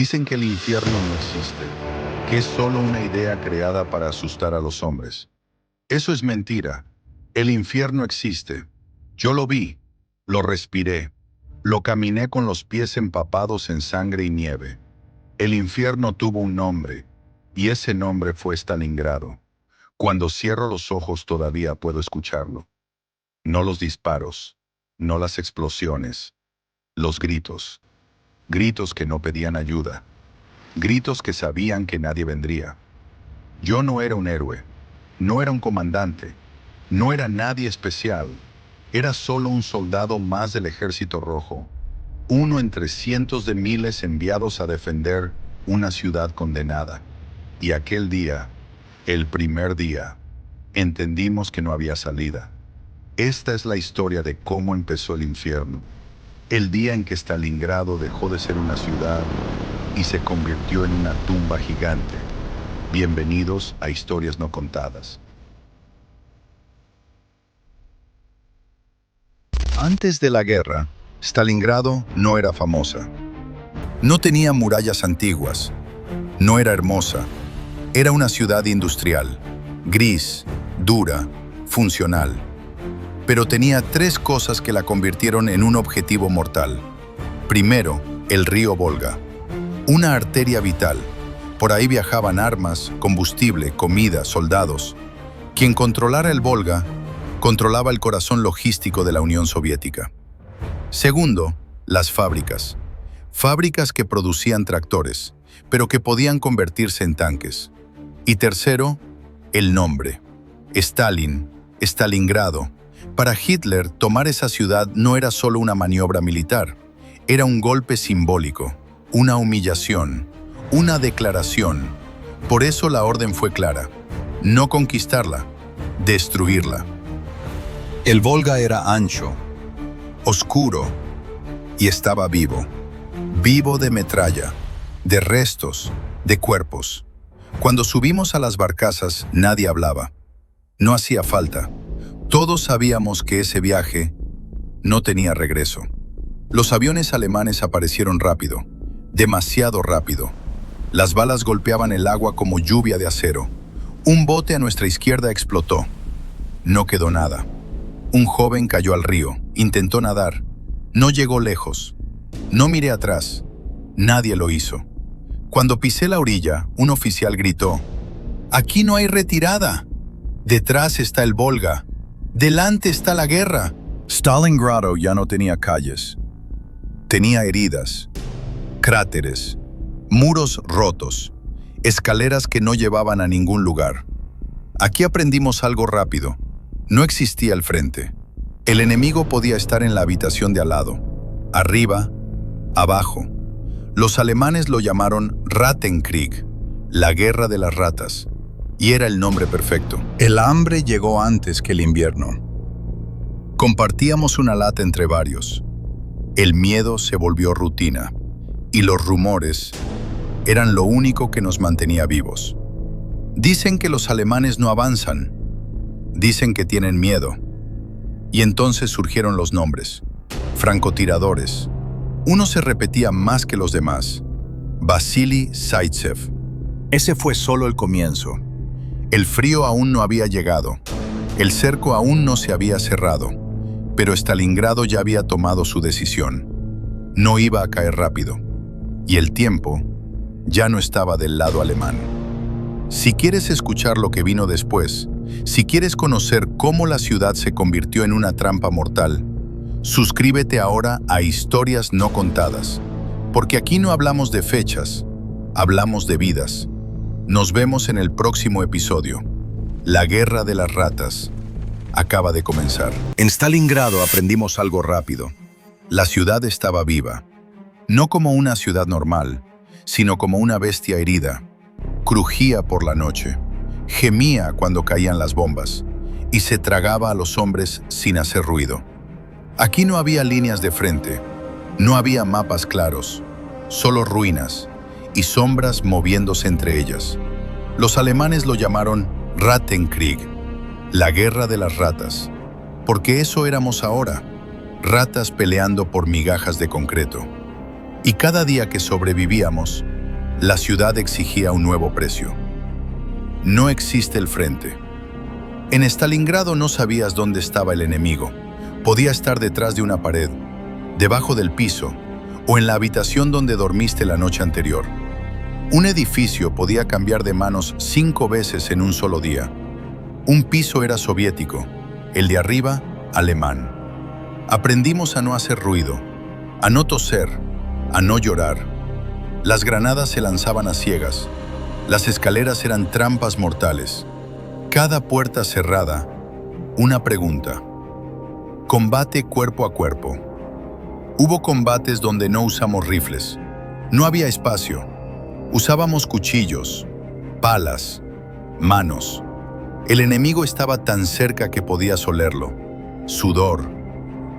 Dicen que el infierno no existe, que es solo una idea creada para asustar a los hombres. Eso es mentira. El infierno existe. Yo lo vi, lo respiré, lo caminé con los pies empapados en sangre y nieve. El infierno tuvo un nombre, y ese nombre fue Stalingrado. Cuando cierro los ojos todavía puedo escucharlo. No los disparos, no las explosiones, los gritos. Gritos que no pedían ayuda. Gritos que sabían que nadie vendría. Yo no era un héroe, no era un comandante, no era nadie especial. Era solo un soldado más del Ejército Rojo, uno entre cientos de miles enviados a defender una ciudad condenada. Y aquel día, el primer día, entendimos que no había salida. Esta es la historia de cómo empezó el infierno. El día en que Stalingrado dejó de ser una ciudad y se convirtió en una tumba gigante. Bienvenidos a Historias No Contadas. Antes de la guerra, Stalingrado no era famosa. No tenía murallas antiguas. No era hermosa. Era una ciudad industrial, gris, dura, funcional. Pero tenía tres cosas que la convirtieron en un objetivo mortal. Primero, el río Volga, una arteria vital. Por ahí viajaban armas, combustible, comida, soldados. Quien controlara el Volga, controlaba el corazón logístico de la Unión Soviética. Segundo, las fábricas. Fábricas que producían tractores, pero que podían convertirse en tanques. Y tercero, el nombre. Stalin, Stalingrado. Para Hitler, tomar esa ciudad no era solo una maniobra militar, era un golpe simbólico, una humillación, una declaración. Por eso la orden fue clara: no conquistarla, destruirla. El Volga era ancho, oscuro y estaba vivo. Vivo de metralla, de restos, de cuerpos. Cuando subimos a las barcazas, nadie hablaba. No hacía falta. Todos sabíamos que ese viaje no tenía regreso. Los aviones alemanes aparecieron rápido, demasiado rápido. Las balas golpeaban el agua como lluvia de acero. Un bote a nuestra izquierda explotó. No quedó nada. Un joven cayó al río, intentó nadar. No llegó lejos. No miré atrás. Nadie lo hizo. Cuando pisé la orilla, un oficial gritó: «Aquí no hay retirada. Detrás está el Volga. Delante está la guerra». Stalingrado ya no tenía calles. Tenía heridas, cráteres, muros rotos, escaleras que no llevaban a ningún lugar. Aquí aprendimos algo rápido. No existía el frente. El enemigo podía estar en la habitación de al lado, arriba, abajo. Los alemanes lo llamaron Rattenkrieg, la guerra de las ratas, y era el nombre perfecto. El hambre llegó antes que el invierno. Compartíamos una lata entre varios. El miedo se volvió rutina, y los rumores eran lo único que nos mantenía vivos. Dicen que los alemanes no avanzan. Dicen que tienen miedo. Y entonces surgieron los nombres. Francotiradores. Uno se repetía más que los demás. Vasily Zaitsev. Ese fue solo el comienzo. El frío aún no había llegado. El cerco aún no se había cerrado. Pero Stalingrado ya había tomado su decisión. No iba a caer rápido. Y el tiempo ya no estaba del lado alemán. Si quieres escuchar lo que vino después, si quieres conocer cómo la ciudad se convirtió en una trampa mortal, suscríbete ahora a Historias No Contadas, porque aquí no hablamos de fechas, hablamos de vidas. Nos vemos en el próximo episodio. La guerra de las ratas acaba de comenzar. En Stalingrado aprendimos algo rápido. La ciudad estaba viva, no como una ciudad normal, sino como una bestia herida. Crujía por la noche, gemía cuando caían las bombas y se tragaba a los hombres sin hacer ruido. Aquí no había líneas de frente, no había mapas claros, solo ruinas y sombras moviéndose entre ellas. Los alemanes lo llamaron Rattenkrieg, la guerra de las ratas, porque eso éramos ahora, ratas peleando por migajas de concreto. Y cada día que sobrevivíamos, La ciudad exigía un nuevo precio. No existe el frente. En Stalingrado no sabías dónde estaba el enemigo. Podía estar detrás de una pared, debajo del piso o en la habitación donde dormiste la noche anterior. Un edificio podía cambiar de manos 5 veces en un solo día. Un piso era soviético, el de arriba, alemán. Aprendimos a no hacer ruido, a no toser, a no llorar. Las granadas se lanzaban a ciegas. Las escaleras eran trampas mortales. Cada puerta cerrada, una pregunta. Combate cuerpo a cuerpo. Hubo combates donde no usamos rifles. No había espacio. Usábamos cuchillos, palas, manos. El enemigo estaba tan cerca que podías olerlo. Sudor,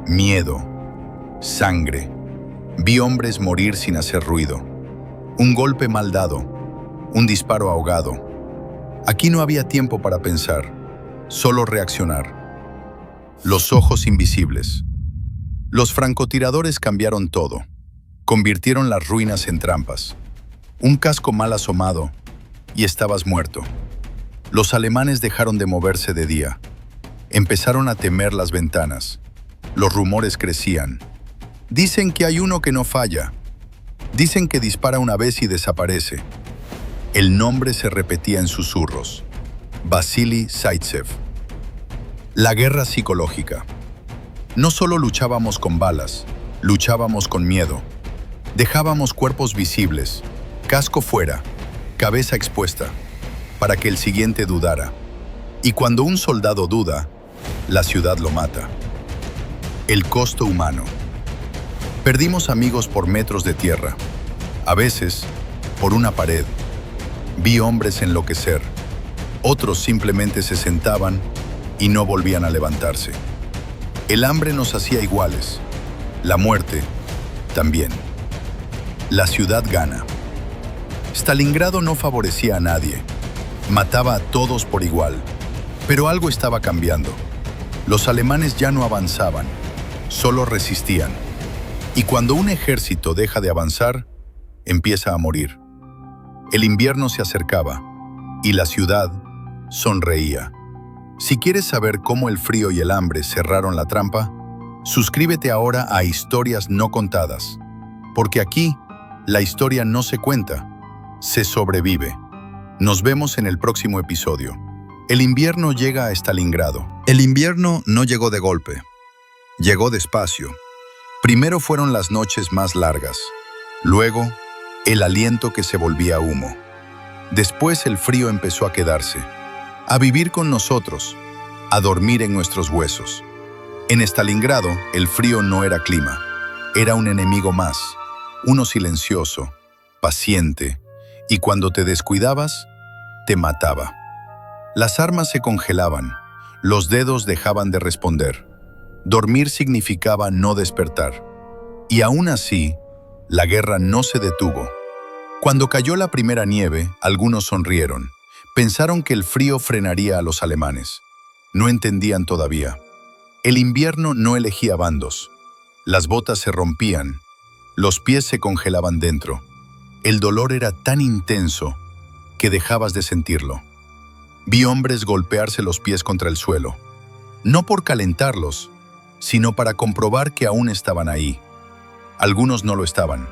miedo, sangre. Vi hombres morir sin hacer ruido. Un golpe mal dado, un disparo ahogado. Aquí no había tiempo para pensar, solo reaccionar. Los ojos invisibles. Los francotiradores cambiaron todo. Convirtieron las ruinas en trampas. Un casco mal asomado y estabas muerto. Los alemanes dejaron de moverse de día. Empezaron a temer las ventanas. Los rumores crecían. Dicen que hay uno que no falla. Dicen que dispara una vez y desaparece. El nombre se repetía en susurros. Vasily Zaitsev. La guerra psicológica. No solo luchábamos con balas, luchábamos con miedo. Dejábamos cuerpos visibles, casco fuera, cabeza expuesta, para que el siguiente dudara. Y cuando un soldado duda, la ciudad lo mata. El costo humano. Perdimos amigos por metros de tierra, a veces por una pared. Vi hombres enloquecer. Otros simplemente se sentaban y no volvían a levantarse. El hambre nos hacía iguales. La muerte también. La ciudad gana. Stalingrado no favorecía a nadie. Mataba a todos por igual. Pero algo estaba cambiando. Los alemanes ya no avanzaban, solo resistían. Y cuando un ejército deja de avanzar, empieza a morir. El invierno se acercaba y la ciudad sonreía. Si quieres saber cómo el frío y el hambre cerraron la trampa, suscríbete ahora a Historias No Contadas, porque aquí la historia no se cuenta, se sobrevive. Nos vemos en el próximo episodio. El invierno llega a Stalingrado. El invierno no llegó de golpe, llegó despacio. Primero fueron las noches más largas, luego el aliento que se volvía humo. Después el frío empezó a quedarse, a vivir con nosotros, a dormir en nuestros huesos. En Stalingrado, el frío no era clima, era un enemigo más, uno silencioso, paciente, y cuando te descuidabas, te mataba. Las armas se congelaban, los dedos dejaban de responder. Dormir significaba no despertar. Y aún así, la guerra no se detuvo. Cuando cayó la primera nieve, algunos sonrieron. Pensaron que el frío frenaría a los alemanes. No entendían todavía. El invierno no elegía bandos. Las botas se rompían. Los pies se congelaban dentro. El dolor era tan intenso que dejabas de sentirlo. Vi hombres golpearse los pies contra el suelo. No por calentarlos, sino para comprobar que aún estaban ahí. Algunos no lo estaban.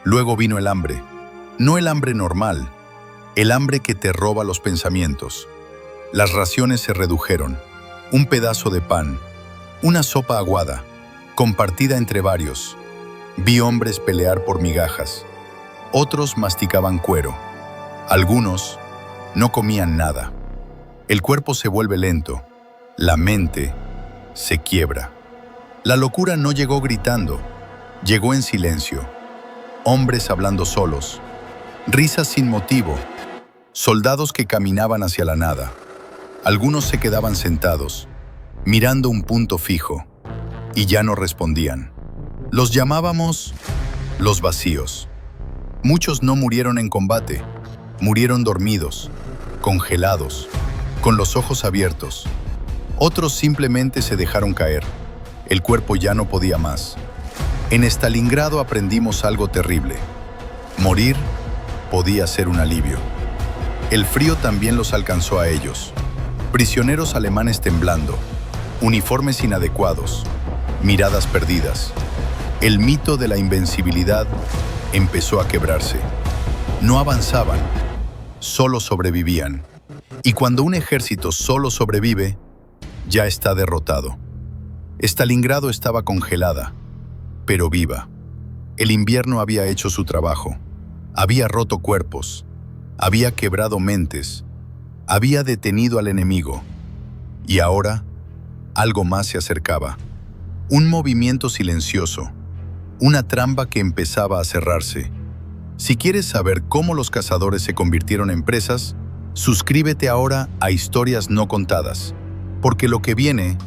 Luego vino el hambre. No el hambre normal, el hambre que te roba los pensamientos. Las raciones se redujeron. Un pedazo de pan, una sopa aguada, compartida entre varios. Vi hombres pelear por migajas. Otros masticaban cuero. Algunos no comían nada. El cuerpo se vuelve lento. La mente se quiebra. La locura no llegó gritando, llegó en silencio. Hombres hablando solos, risas sin motivo, soldados que caminaban hacia la nada. Algunos se quedaban sentados, mirando un punto fijo, y ya no respondían. Los llamábamos los vacíos. Muchos no murieron en combate, murieron dormidos, congelados, con los ojos abiertos. Otros simplemente se dejaron caer. El cuerpo ya no podía más. En Stalingrado aprendimos algo terrible. Morir podía ser un alivio. El frío también los alcanzó a ellos. Prisioneros alemanes temblando, uniformes inadecuados, miradas perdidas. El mito de la invencibilidad empezó a quebrarse. No avanzaban, solo sobrevivían. Y cuando un ejército solo sobrevive, ya está derrotado. Stalingrado estaba congelada, pero viva. El invierno había hecho su trabajo. Había roto cuerpos, había quebrado mentes, había detenido al enemigo. Y ahora, algo más se acercaba. Un movimiento silencioso, una trampa que empezaba a cerrarse. Si quieres saber cómo los cazadores se convirtieron en presas, suscríbete ahora a Historias No Contadas, porque lo que viene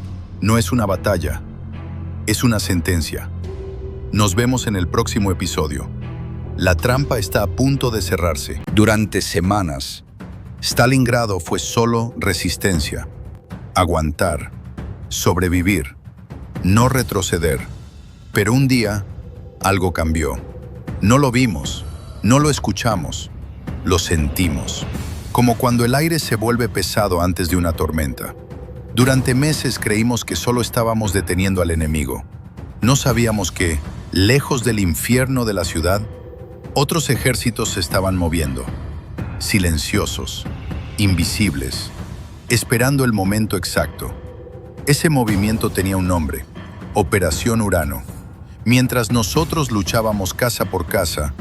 no es una batalla, es una sentencia. Nos vemos en el próximo episodio. La trampa está a punto de cerrarse. Durante semanas, Stalingrado fue solo resistencia. Aguantar, sobrevivir, no retroceder. Pero un día, algo cambió. No lo vimos, no lo escuchamos, lo sentimos. Como cuando el aire se vuelve pesado antes de una tormenta. Durante meses creímos que solo estábamos deteniendo al enemigo. No sabíamos que, lejos del infierno de la ciudad, otros ejércitos se estaban moviendo, silenciosos, invisibles, esperando el momento exacto. Ese movimiento tenía un nombre, Operación Urano. Mientras nosotros luchábamos casa por casa,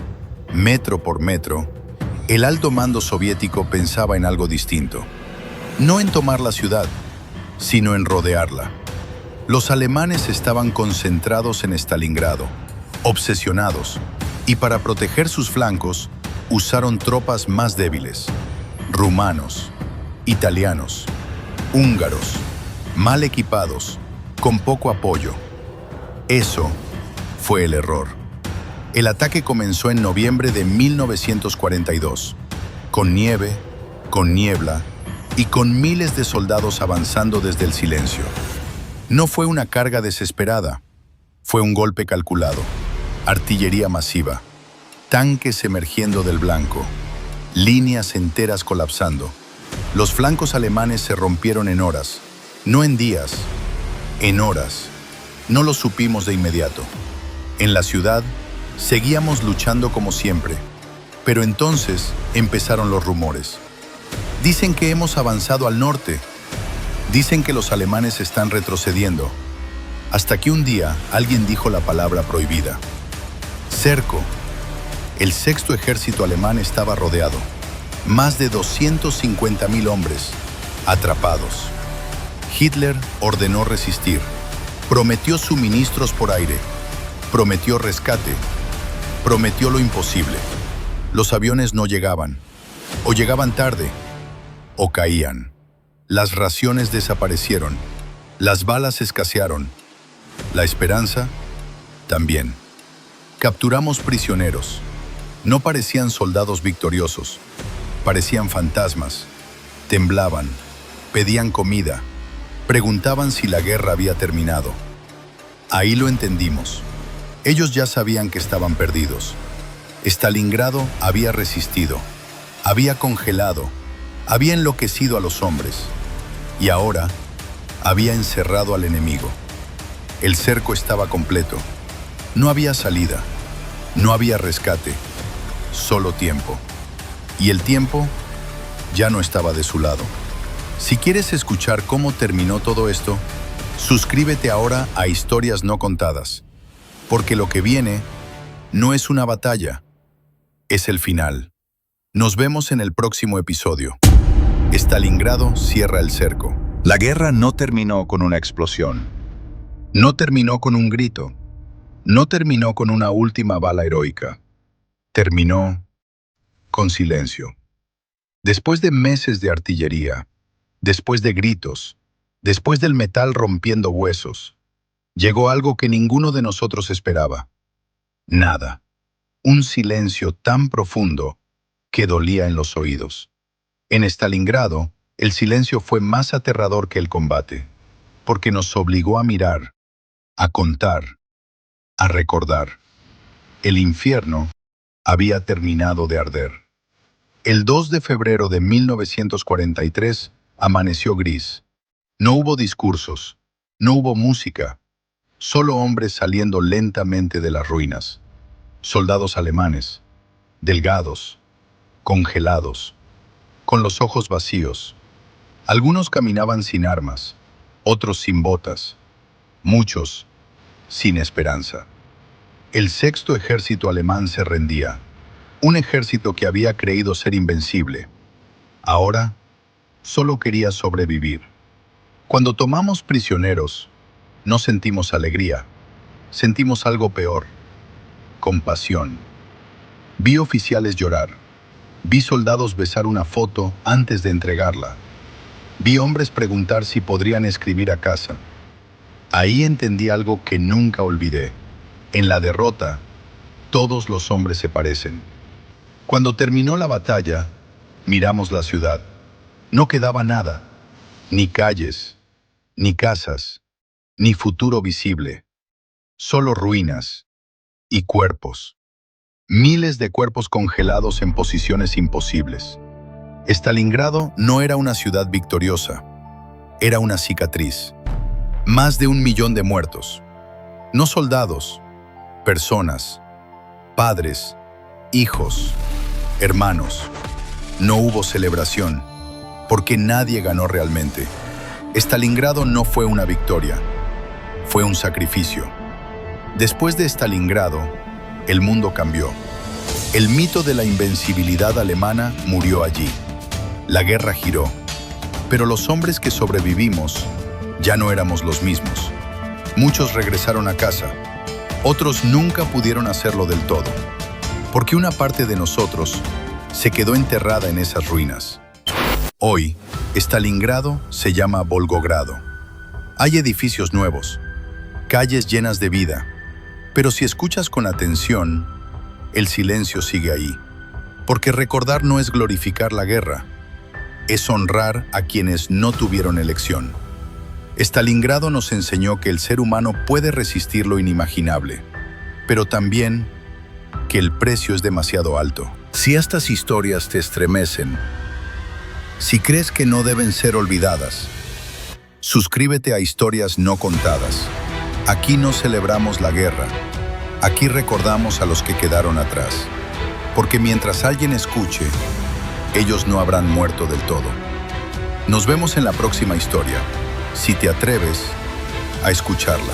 metro por metro, el alto mando soviético pensaba en algo distinto. No en tomar la ciudad, sino en rodearla. Los alemanes estaban concentrados en Stalingrado, obsesionados, y para proteger sus flancos, usaron tropas más débiles. Rumanos, italianos, húngaros, mal equipados, con poco apoyo. Eso fue el error. El ataque comenzó en noviembre de 1942, con nieve, con niebla y con miles de soldados avanzando desde el silencio. No fue una carga desesperada, fue un golpe calculado. Artillería masiva, tanques emergiendo del blanco, líneas enteras colapsando. Los flancos alemanes se rompieron en horas, no en días, en horas. No lo supimos de inmediato. En la ciudad, seguíamos luchando como siempre, pero entonces empezaron los rumores. Dicen que hemos avanzado al norte. Dicen que los alemanes están retrocediendo. Hasta que un día alguien dijo la palabra prohibida. Cerco. El sexto ejército alemán estaba rodeado. Más de 250.000 hombres, atrapados. Hitler ordenó resistir. Prometió suministros por aire. Prometió rescate. Prometió lo imposible. Los aviones no llegaban. O llegaban tarde. O caían. Las raciones desaparecieron. Las balas escasearon. La esperanza también. Capturamos prisioneros. No parecían soldados victoriosos. Parecían fantasmas. Temblaban. Pedían comida. Preguntaban si la guerra había terminado. Ahí lo entendimos. Ellos ya sabían que estaban perdidos. Stalingrado había resistido. Había congelado. Había enloquecido a los hombres. Y ahora había encerrado al enemigo. El cerco estaba completo. No había salida. No había rescate. Solo tiempo. Y el tiempo ya no estaba de su lado. Si quieres escuchar cómo terminó todo esto, suscríbete ahora a Historias No Contadas, porque lo que viene no es una batalla, es el final. Nos vemos en el próximo episodio. Stalingrado cierra el cerco. La guerra no terminó con una explosión. No terminó con un grito. No terminó con una última bala heroica. Terminó con silencio. Después de meses de artillería, después de gritos, después del metal rompiendo huesos, llegó algo que ninguno de nosotros esperaba. Nada. Un silencio tan profundo que dolía en los oídos. En Stalingrado, el silencio fue más aterrador que el combate, porque nos obligó a mirar, a contar, a recordar. El infierno había terminado de arder. El 2 de febrero de 1943 amaneció gris. No hubo discursos, no hubo música, solo hombres saliendo lentamente de las ruinas. Soldados alemanes, delgados, congelados, con los ojos vacíos. Algunos caminaban sin armas, otros sin botas, muchos sin esperanza. El sexto ejército alemán se rendía, un ejército que había creído ser invencible. Ahora solo quería sobrevivir. Cuando tomamos prisioneros, no sentimos alegría, sentimos algo peor, compasión. Vi oficiales llorar, vi soldados besar una foto antes de entregarla, vi hombres preguntar si podrían escribir a casa. Ahí entendí algo que nunca olvidé. En la derrota, todos los hombres se parecen. Cuando terminó la batalla, miramos la ciudad. No quedaba nada, ni calles, ni casas, ni futuro visible. Solo ruinas y cuerpos. Miles de cuerpos congelados en posiciones imposibles. Stalingrado no era una ciudad victoriosa, era una cicatriz. Más de 1 millón de muertos. No soldados, personas, padres, hijos, hermanos. No hubo celebración, porque nadie ganó realmente. Stalingrado no fue una victoria, fue un sacrificio. Después de Stalingrado, el mundo cambió. El mito de la invencibilidad alemana murió allí. La guerra giró, pero los hombres que sobrevivimos ya no éramos los mismos. Muchos regresaron a casa, otros nunca pudieron hacerlo del todo, porque una parte de nosotros se quedó enterrada en esas ruinas. Hoy, Stalingrado se llama Volgogrado. Hay edificios nuevos, calles llenas de vida, pero si escuchas con atención, el silencio sigue ahí. Porque recordar no es glorificar la guerra, es honrar a quienes no tuvieron elección. Stalingrado nos enseñó que el ser humano puede resistir lo inimaginable, pero también que el precio es demasiado alto. Si estas historias te estremecen, si crees que no deben ser olvidadas, suscríbete a Historias No Contadas. Aquí no celebramos la guerra, aquí recordamos a los que quedaron atrás, porque mientras alguien escuche, ellos no habrán muerto del todo. Nos vemos en la próxima historia, si te atreves a escucharla.